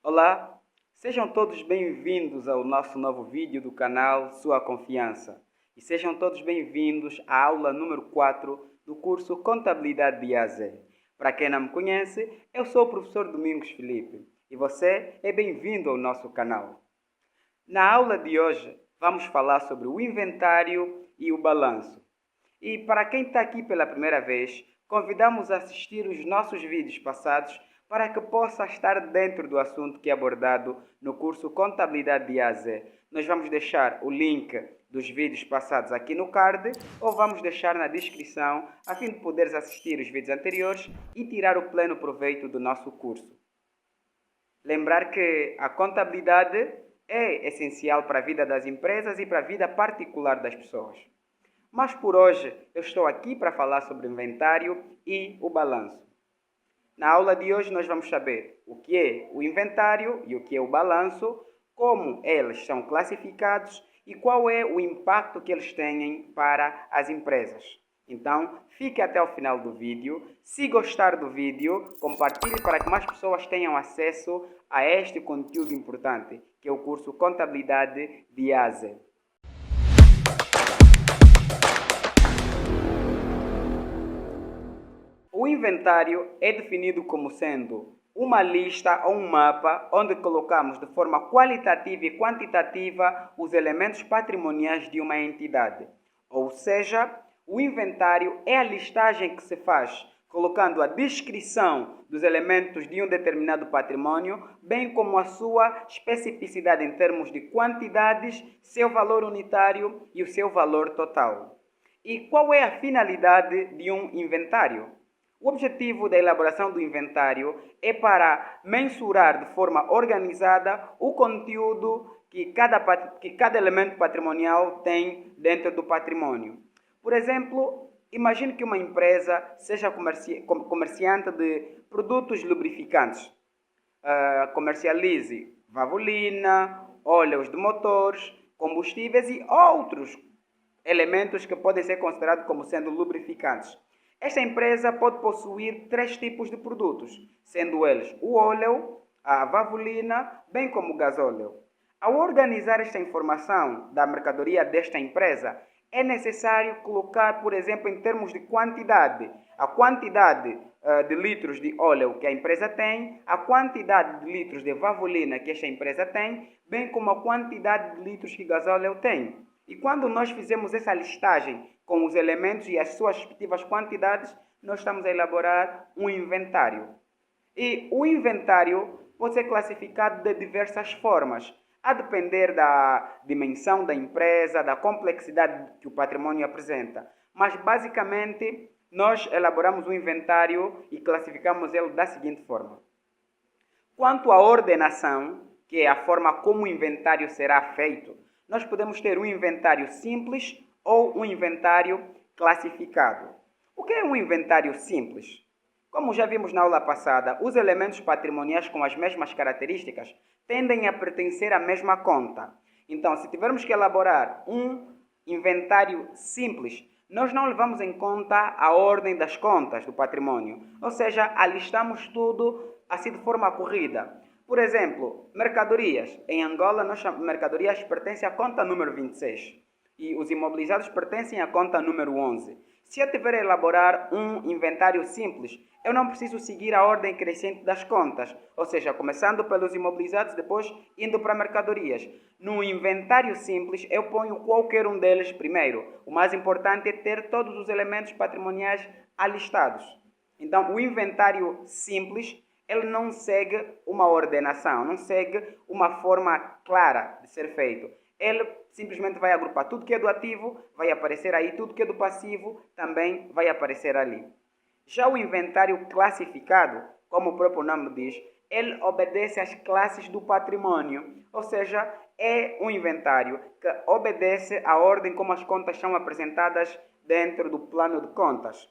Olá, sejam todos bem-vindos ao nosso novo vídeo do canal Sua Confiança e sejam todos bem-vindos à aula número 4 do curso Contabilidade de A a Z. Para quem não me conhece, eu sou o professor Domingos Felipe e você é bem-vindo ao nosso canal. Na aula de hoje vamos falar sobre o inventário e o balanço. E para quem está aqui pela primeira vez, convidamos a assistir os nossos vídeos passados para que possa estar dentro do assunto que é abordado no curso Contabilidade de A a Z. Nós vamos deixar o link dos vídeos passados aqui no card ou vamos deixar na descrição a fim de poderes assistir os vídeos anteriores e tirar o pleno proveito do nosso curso. Lembrar que a contabilidade é essencial para a vida das empresas e para a vida particular das pessoas. Mas por hoje eu estou aqui para falar sobre o inventário e o balanço. Na aula de hoje nós vamos saber o que é o inventário e o que é o balanço, como eles são classificados e qual é o impacto que eles têm para as empresas. Então, fique até o final do vídeo. Se gostar do vídeo, compartilhe para que mais pessoas tenham acesso a este conteúdo importante, que é o curso Contabilidade de A a Z. O inventário é definido como sendo uma lista ou um mapa onde colocamos de forma qualitativa e quantitativa os elementos patrimoniais de uma entidade. Ou seja, o inventário é a listagem que se faz colocando a descrição dos elementos de um determinado património, bem como a sua especificidade em termos de quantidades, seu valor unitário e o seu valor total. E qual é a finalidade de um inventário? O objetivo da elaboração do inventário é para mensurar de forma organizada o conteúdo que cada elemento patrimonial tem dentro do património. Por exemplo, imagine que uma empresa seja comerciante de produtos lubrificantes. Comercialize vaselina, óleos de motores, combustíveis e outros elementos que podem ser considerados como sendo lubrificantes. Esta empresa pode possuir 3 tipos de produtos, sendo eles o óleo, a vaselina, bem como o gasóleo. Ao organizar esta informação da mercadoria desta empresa, é necessário colocar, por exemplo, em termos de quantidade, a quantidade de litros de óleo que a empresa tem, a quantidade de litros de vaselina que esta empresa tem, bem como a quantidade de litros que o gasóleo tem. E quando nós fizemos essa listagem com os elementos e as suas respectivas quantidades, nós estamos a elaborar um inventário. E o inventário pode ser classificado de diversas formas, a depender da dimensão da empresa, da complexidade que o patrimônio apresenta. Mas, basicamente, nós elaboramos um inventário e classificamos ele da seguinte forma. Quanto à ordenação, que é a forma como o inventário será feito, nós podemos ter um inventário simples ou um inventário classificado. O que é um inventário simples? Como já vimos na aula passada, os elementos patrimoniais com as mesmas características tendem a pertencer à mesma conta. Então, se tivermos que elaborar um inventário simples, nós não levamos em conta a ordem das contas do patrimônio, ou seja, alistamos tudo assim de forma corrida. Por exemplo, mercadorias. Em Angola, mercadorias pertencem à conta número 26 e os imobilizados pertencem à conta número 11. Se eu tiver a elaborar um inventário simples, eu não preciso seguir a ordem crescente das contas, ou seja, começando pelos imobilizados, depois indo para mercadorias. No inventário simples, eu ponho qualquer um deles primeiro. O mais importante é ter todos os elementos patrimoniais alistados. Então, o inventário simples, ele não segue uma ordenação, não segue uma forma clara de ser feito. Ele simplesmente vai agrupar tudo que é do ativo, vai aparecer aí, tudo que é do passivo também vai aparecer ali. Já o inventário classificado, como o próprio nome diz, ele obedece às classes do patrimônio, ou seja, é um inventário que obedece à ordem como as contas são apresentadas dentro do plano de contas.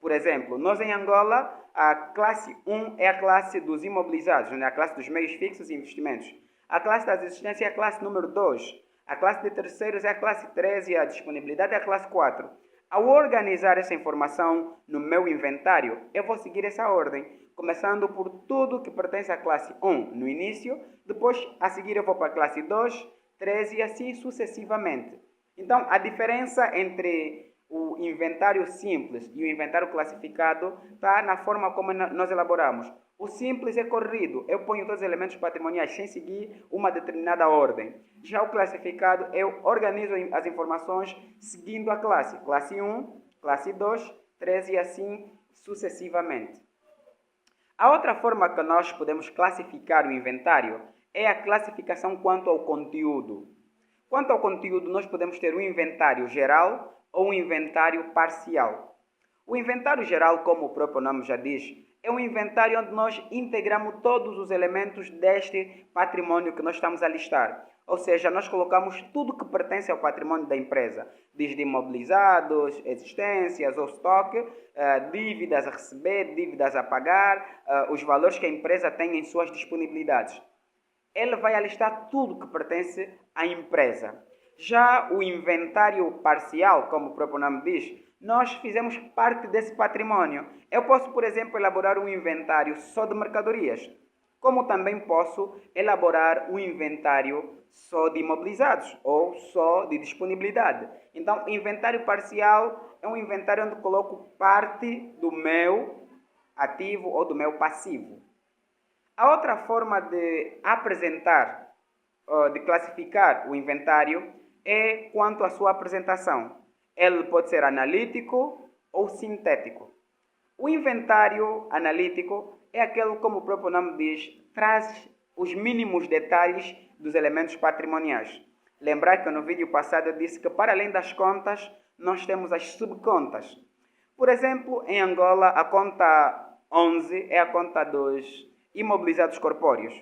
Por exemplo, nós em Angola, a classe 1 é a classe dos imobilizados, a classe dos meios fixos e investimentos. A classe das existências é a classe número 2. A classe de terceiros é a classe 3 e a disponibilidade é a classe 4. Ao organizar essa informação no meu inventário, eu vou seguir essa ordem. começando por tudo que pertence à classe 1 no início, depois a seguir eu vou para a classe 2, 3 e assim sucessivamente. Então, a diferença entre o inventário simples e o inventário classificado está na forma como nós elaboramos. O simples é corrido, eu ponho todos os elementos patrimoniais sem seguir uma determinada ordem. Já o classificado, eu organizo as informações seguindo a classe. Classe 1, classe 2, 3 e assim sucessivamente. A outra forma que nós podemos classificar o inventário é a classificação quanto ao conteúdo. Quanto ao conteúdo, nós podemos ter um inventário geral ou um inventário parcial. O inventário geral, como o próprio nome já diz, é um inventário onde nós integramos todos os elementos deste patrimônio que nós estamos a listar. Ou seja, nós colocamos tudo que pertence ao patrimônio da empresa, desde imobilizados, existências ou estoque, dívidas a receber, dívidas a pagar, os valores que a empresa tem em suas disponibilidades. Ele vai alistar tudo que pertence à empresa. Já o inventário parcial, como o próprio nome diz, nós fizemos parte desse patrimônio. Eu posso, por exemplo, elaborar um inventário só de mercadorias, como também posso elaborar um inventário só de imobilizados ou só de disponibilidade. Então, inventário parcial é um inventário onde coloco parte do meu ativo ou do meu passivo. A outra forma de apresentar, de classificar o inventário é quanto à sua apresentação. Ele pode ser analítico ou sintético. O inventário analítico é aquele, como o próprio nome diz, traz os mínimos detalhes dos elementos patrimoniais. Lembrar que no vídeo passado eu disse que para além das contas, nós temos as subcontas. Por exemplo, em Angola, a conta 11 é a conta dos imobilizados corpóreos.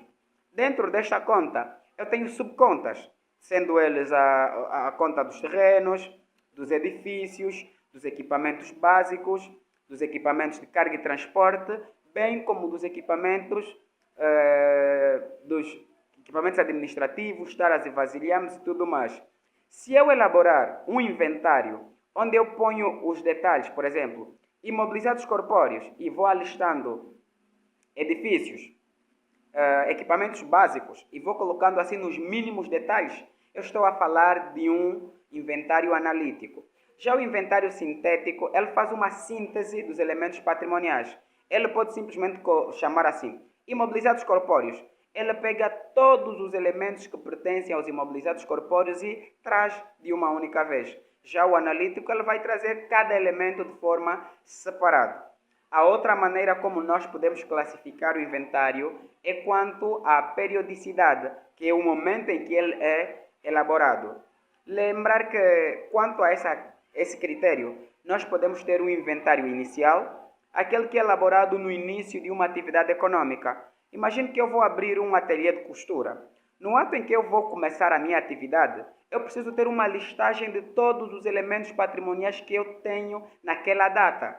Dentro desta conta, eu tenho subcontas, sendo eles a conta dos terrenos, dos edifícios, dos equipamentos básicos, dos equipamentos de carga e transporte, bem como dos equipamentos administrativos, taras e vasilhames e tudo mais. Se eu elaborar um inventário onde eu ponho os detalhes, por exemplo, imobilizados corpóreos, e vou alistando edifícios, equipamentos básicos, e vou colocando assim nos mínimos detalhes, eu estou a falar de um inventário analítico. Já o inventário sintético, ele faz uma síntese dos elementos patrimoniais. Ele pode simplesmente chamar assim, imobilizados corpóreos. Ele pega todos os elementos que pertencem aos imobilizados corpóreos e traz de uma única vez. Já o analítico, ele vai trazer cada elemento de forma separada. A outra maneira como nós podemos classificar o inventário é quanto à periodicidade, que é o momento em que ele é elaborado. Lembrar que, quanto a esse critério, nós podemos ter um inventário inicial, aquele que é elaborado no início de uma atividade econômica. Imagine que eu vou abrir um ateliê de costura. No ato em que eu vou começar a minha atividade, eu preciso ter uma listagem de todos os elementos patrimoniais que eu tenho naquela data.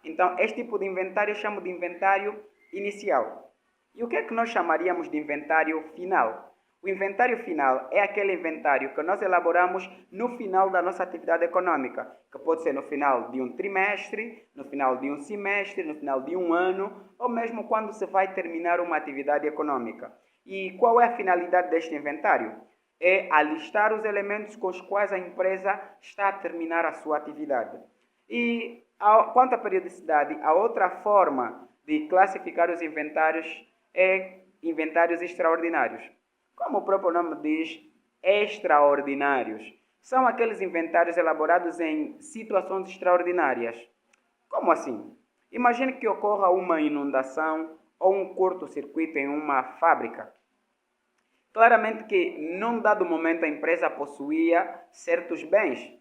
Então, este tipo de inventário eu chamo de inventário inicial. E o que é que nós chamaríamos de inventário final? O inventário final é aquele inventário que nós elaboramos no final da nossa atividade econômica, que pode ser no final de um trimestre, no final de um semestre, no final de um ano, ou mesmo quando se vai terminar uma atividade econômica. E qual é a finalidade deste inventário? É alistar os elementos com os quais a empresa está a terminar a sua atividade. E quanto à periodicidade, a outra forma de classificar os inventários é inventários extraordinários. Como o próprio nome diz, extraordinários. São aqueles inventários elaborados em situações extraordinárias. Como assim? Imagine que ocorra uma inundação ou um curto-circuito em uma fábrica. Claramente que, num dado momento, a empresa possuía certos bens.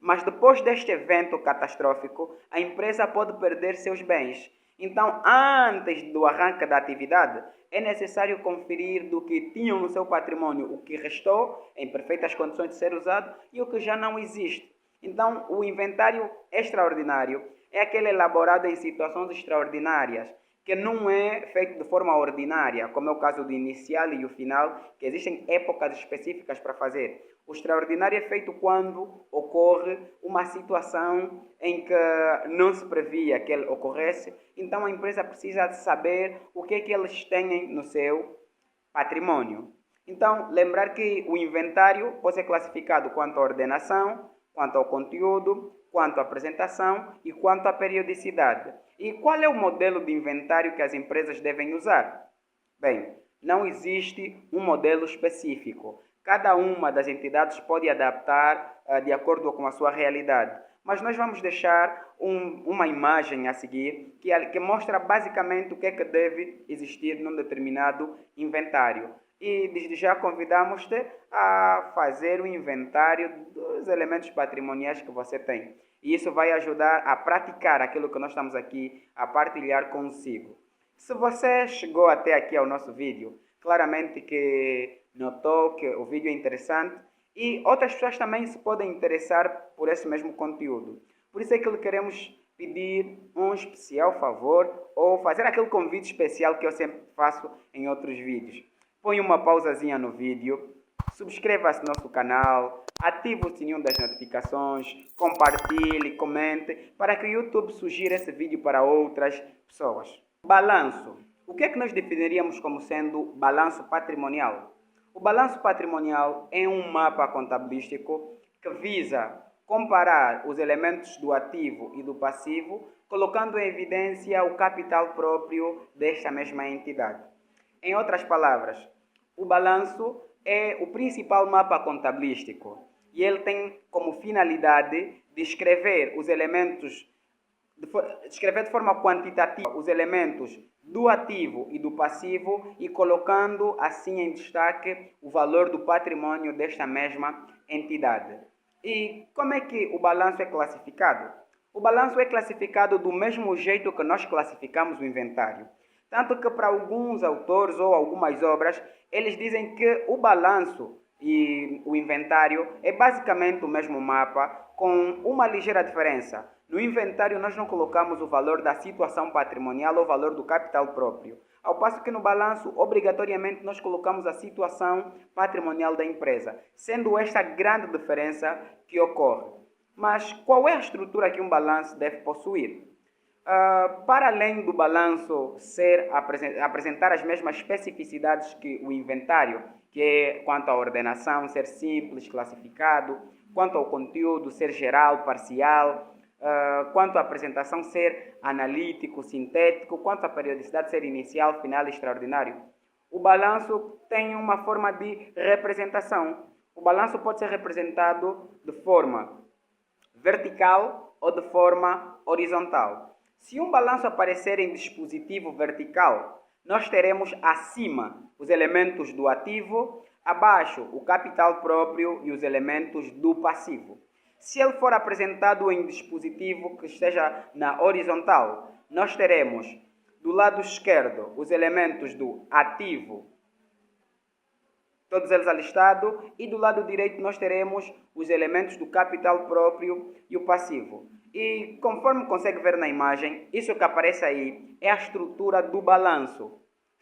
Mas depois deste evento catastrófico, a empresa pode perder seus bens. Então, antes do arranque da atividade, é necessário conferir do que tinham no seu patrimônio o que restou em perfeitas condições de ser usado e o que já não existe. Então, o inventário extraordinário é aquele elaborado em situações extraordinárias, que não é feito de forma ordinária, como é o caso do inicial e o final, que existem épocas específicas para fazer. O extraordinário é feito quando ocorre uma situação em que não se previa que ele ocorresse, então a empresa precisa de saber o que é que eles têm no seu patrimônio. Então, lembrar que o inventário pode ser classificado quanto à ordenação, quanto ao conteúdo, quanto à apresentação e quanto à periodicidade. E qual é o modelo de inventário que as empresas devem usar? Bem, não existe um modelo específico. Cada uma das entidades pode adaptar de acordo com a sua realidade. Mas nós vamos deixar uma imagem a seguir que mostra basicamente o que é que deve existir num determinado inventário. E desde já convidamos-te a fazer o inventário dos elementos patrimoniais que você tem. E isso vai ajudar a praticar aquilo que nós estamos aqui a partilhar consigo. Se você chegou até aqui ao nosso vídeo, claramente que notou que o vídeo é interessante e outras pessoas também se podem interessar por esse mesmo conteúdo. Por isso é que lhe queremos pedir um especial favor ou fazer aquele convite especial que eu sempre faço em outros vídeos. Põe uma pausazinha no vídeo, subscreva-se no nosso canal, ative o sininho das notificações, compartilhe, comente, para que o YouTube sugira esse vídeo para outras pessoas. Balanço. O que é que nós definiríamos como sendo balanço patrimonial? O balanço patrimonial é um mapa contabilístico que visa comparar os elementos do ativo e do passivo, colocando em evidência o capital próprio desta mesma entidade. Em outras palavras, o balanço é o principal mapa contabilístico e ele tem como finalidade descrever os elementos, descrever de forma quantitativa os elementos do ativo e do passivo e colocando assim em destaque o valor do patrimônio desta mesma entidade. E como é que o balanço é classificado? O balanço é classificado do mesmo jeito que nós classificamos o inventário. Tanto que para alguns autores ou algumas obras, eles dizem que o balanço e o inventário é basicamente o mesmo mapa, com uma ligeira diferença. No inventário nós não colocamos o valor da situação patrimonial ou o valor do capital próprio. Ao passo que no balanço, obrigatoriamente, nós colocamos a situação patrimonial da empresa, sendo esta a grande diferença que ocorre. Mas qual é a estrutura que um balanço deve possuir? Para além do balanço apresentar as mesmas especificidades que o inventário, que é quanto à ordenação ser simples, classificado, quanto ao conteúdo ser geral, parcial, quanto à apresentação ser analítico, sintético, quanto à periodicidade ser inicial, final e extraordinário. O balanço tem uma forma de representação. O balanço pode ser representado de forma vertical ou de forma horizontal. Se um balanço aparecer em dispositivo vertical, nós teremos acima os elementos do ativo, abaixo o capital próprio e os elementos do passivo. Se ele for apresentado em dispositivo que esteja na horizontal, nós teremos do lado esquerdo os elementos do ativo, todos eles alistados, e do lado direito nós teremos os elementos do capital próprio e o passivo. E conforme consegue ver na imagem, isso que aparece aí é a estrutura do balanço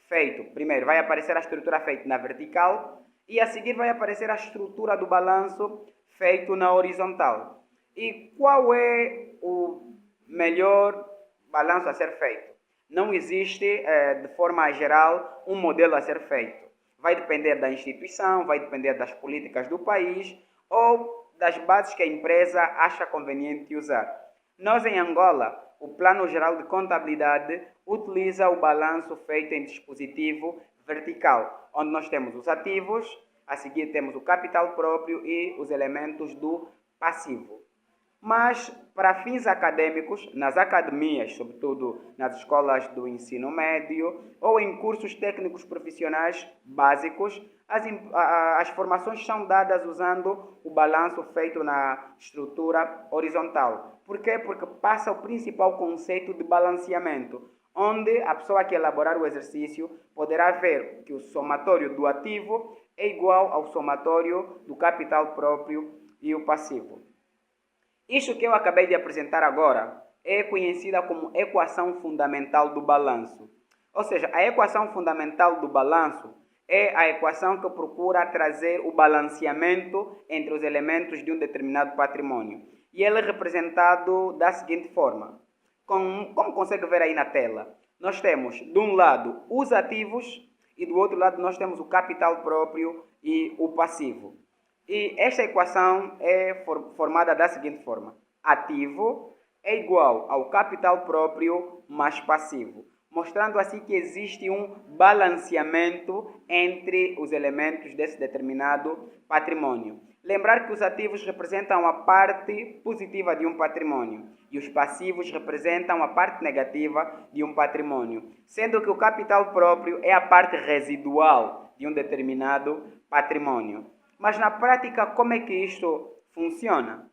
feito. Primeiro vai aparecer a estrutura feita na vertical e a seguir vai aparecer a estrutura do balanço feito na horizontal. E qual é o melhor balanço a ser feito? Não existe, de forma geral, um modelo a ser feito. Vai depender da instituição, vai depender das políticas do país ou das bases que a empresa acha conveniente usar. Nós, em Angola, o Plano Geral de Contabilidade utiliza o balanço feito em dispositivo vertical, onde nós temos os ativos, a seguir temos o capital próprio e os elementos do passivo. Mas, para fins acadêmicos, nas academias, sobretudo nas escolas do ensino médio ou em cursos técnicos profissionais básicos, as formações são dadas usando o balanço feito na estrutura horizontal. Por quê? Porque passa o principal conceito de balanceamento, onde a pessoa que elaborar o exercício poderá ver que o somatório do ativo é igual ao somatório do capital próprio e o passivo. Isto que eu acabei de apresentar agora é conhecida como equação fundamental do balanço. Ou seja, a equação fundamental do balanço é a equação que procura trazer o balanceamento entre os elementos de um determinado patrimônio. E ele é representado da seguinte forma. Como consegue ver aí na tela, nós temos, de um lado, os ativos e do outro lado nós temos o capital próprio e o passivo. E esta equação é formada da seguinte forma. Ativo é igual ao capital próprio mais passivo, mostrando assim que existe um balanceamento entre os elementos desse determinado patrimônio. Lembrar que os ativos representam a parte positiva de um patrimônio e os passivos representam a parte negativa de um patrimônio, sendo que o capital próprio é a parte residual de um determinado patrimônio. Mas na prática, como é que isto funciona?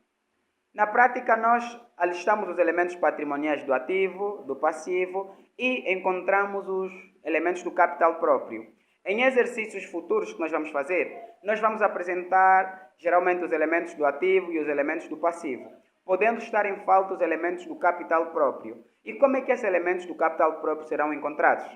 Na prática, nós alistamos os elementos patrimoniais do ativo, do passivo e encontramos os elementos do capital próprio. Em exercícios futuros que nós vamos fazer, nós vamos apresentar geralmente os elementos do ativo e os elementos do passivo, podendo estar em falta os elementos do capital próprio. E como é que esses elementos do capital próprio serão encontrados?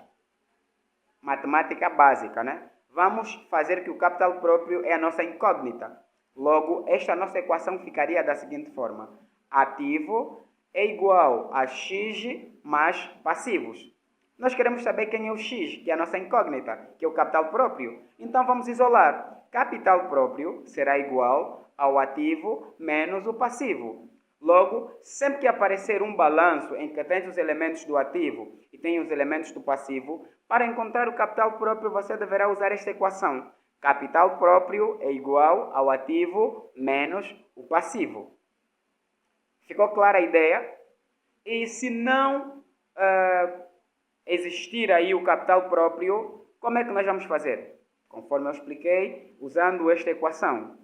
Matemática básica, né? Vamos fazer que o capital próprio é a nossa incógnita. Logo, esta nossa equação ficaria da seguinte forma. Ativo é igual a x mais passivos. Nós queremos saber quem é o x, que é a nossa incógnita, que é o capital próprio. Então, vamos isolar. Capital próprio será igual ao ativo menos o passivo. Logo, sempre que aparecer um balanço em que tem os elementos do ativo e tem os elementos do passivo, para encontrar o capital próprio, você deverá usar esta equação. Capital próprio é igual ao ativo menos o passivo. Ficou clara a ideia? E se não existir aí o capital próprio, como é que nós vamos fazer? Conforme eu expliquei, usando esta equação.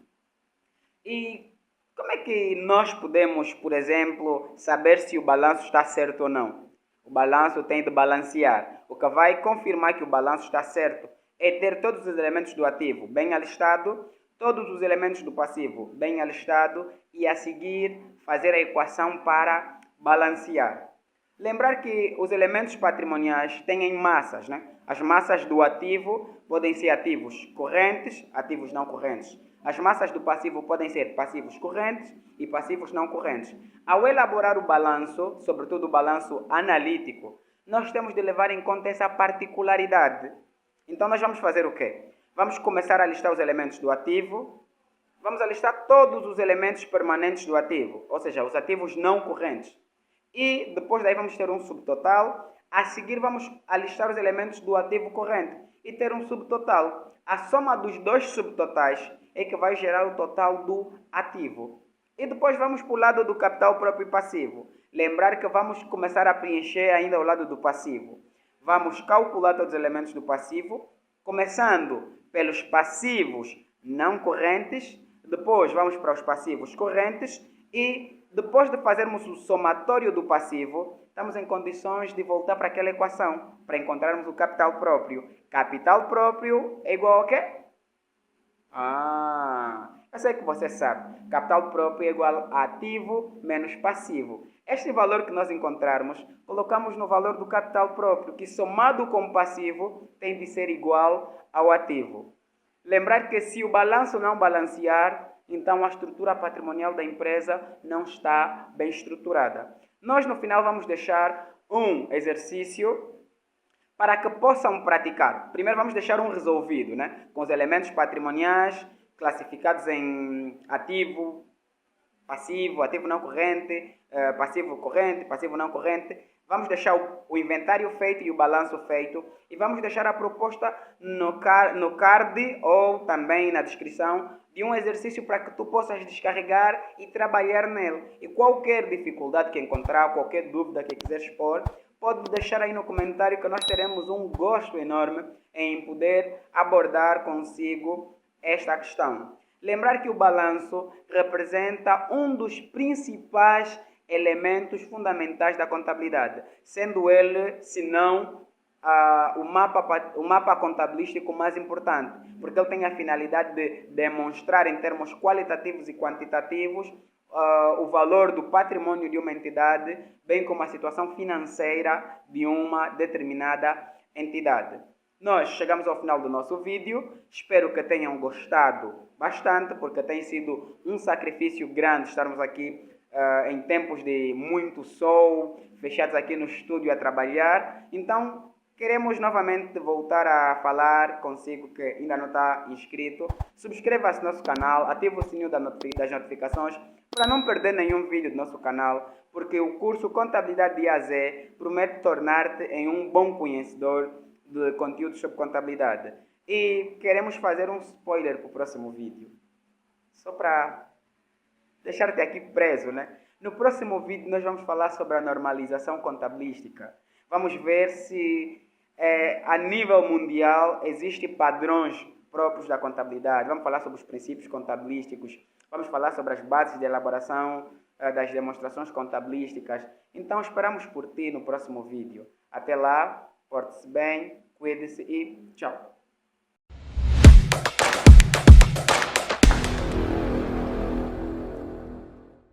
E como é que nós podemos, por exemplo, saber se o balanço está certo ou não? O balanço tem de balancear. O que vai confirmar que o balanço está certo é ter todos os elementos do ativo bem alistado, todos os elementos do passivo bem alistado e a seguir fazer a equação para balancear. Lembrar que os elementos patrimoniais têm massas, né? As massas do ativo podem ser ativos correntes, ativos não correntes. As massas do passivo podem ser passivos correntes e passivos não correntes. Ao elaborar o balanço, sobretudo o balanço analítico, nós temos de levar em conta essa particularidade. Então, nós vamos fazer o quê? Vamos começar a listar os elementos do ativo. Vamos alistar todos os elementos permanentes do ativo, ou seja, os ativos não correntes. E depois daí vamos ter um subtotal. A seguir vamos alistar os elementos do ativo corrente e ter um subtotal. A soma dos dois subtotais é que vai gerar o total do ativo. E depois vamos para o lado do capital próprio e passivo. Lembrar que vamos começar a preencher ainda o lado do passivo. Vamos calcular todos os elementos do passivo, começando pelos passivos não correntes, depois vamos para os passivos correntes e depois de fazermos o somatório do passivo, estamos em condições de voltar para aquela equação, para encontrarmos o capital próprio. Capital próprio é igual a quê? Eu sei que você sabe. Capital próprio é igual a ativo menos passivo. Este valor que nós encontrarmos, colocamos no valor do capital próprio, que somado com o passivo tem de ser igual ao ativo. Lembrar que se o balanço não balancear, então a estrutura patrimonial da empresa não está bem estruturada. Nós no final vamos deixar um exercício para que possam praticar. Primeiro vamos deixar um resolvido, né? Com os elementos patrimoniais classificados em ativo, passivo, ativo não corrente, passivo corrente, passivo não corrente. Vamos deixar o inventário feito e o balanço feito. E vamos deixar a proposta no card ou também na descrição de um exercício para que tu possas descarregar e trabalhar nele. E qualquer dificuldade que encontrar, qualquer dúvida que quiseres expor, pode deixar aí no comentário que nós teremos um gosto enorme em poder abordar consigo esta questão. Lembrar que o balanço representa um dos principais elementos fundamentais da contabilidade, sendo ele, se não, o mapa contabilístico mais importante, porque ele tem a finalidade de demonstrar em termos qualitativos e quantitativos o valor do patrimônio de uma entidade, bem como a situação financeira de uma determinada entidade. Nós chegamos ao final do nosso vídeo, espero que tenham gostado bastante, porque tem sido um sacrifício grande estarmos aqui em tempos de muito sol, fechados aqui no estúdio a trabalhar. Então, queremos novamente voltar a falar consigo que ainda não está inscrito. Subscreva-se no nosso canal, ative o sininho das notificações para não perder nenhum vídeo do nosso canal, porque o curso Contabilidade de A a Z promete tornar-te em um bom conhecedor de conteúdos sobre contabilidade. E queremos fazer um spoiler para o próximo vídeo, só para deixar-te aqui preso, né? No próximo vídeo nós vamos falar sobre a normalização contabilística. Vamos ver se a nível mundial existem padrões próprios da contabilidade. Vamos falar sobre os princípios contabilísticos. Vamos falar sobre as bases de elaboração das demonstrações contabilísticas. Então esperamos por ti no próximo vídeo. Até lá, porte-se bem, cuide-se e tchau!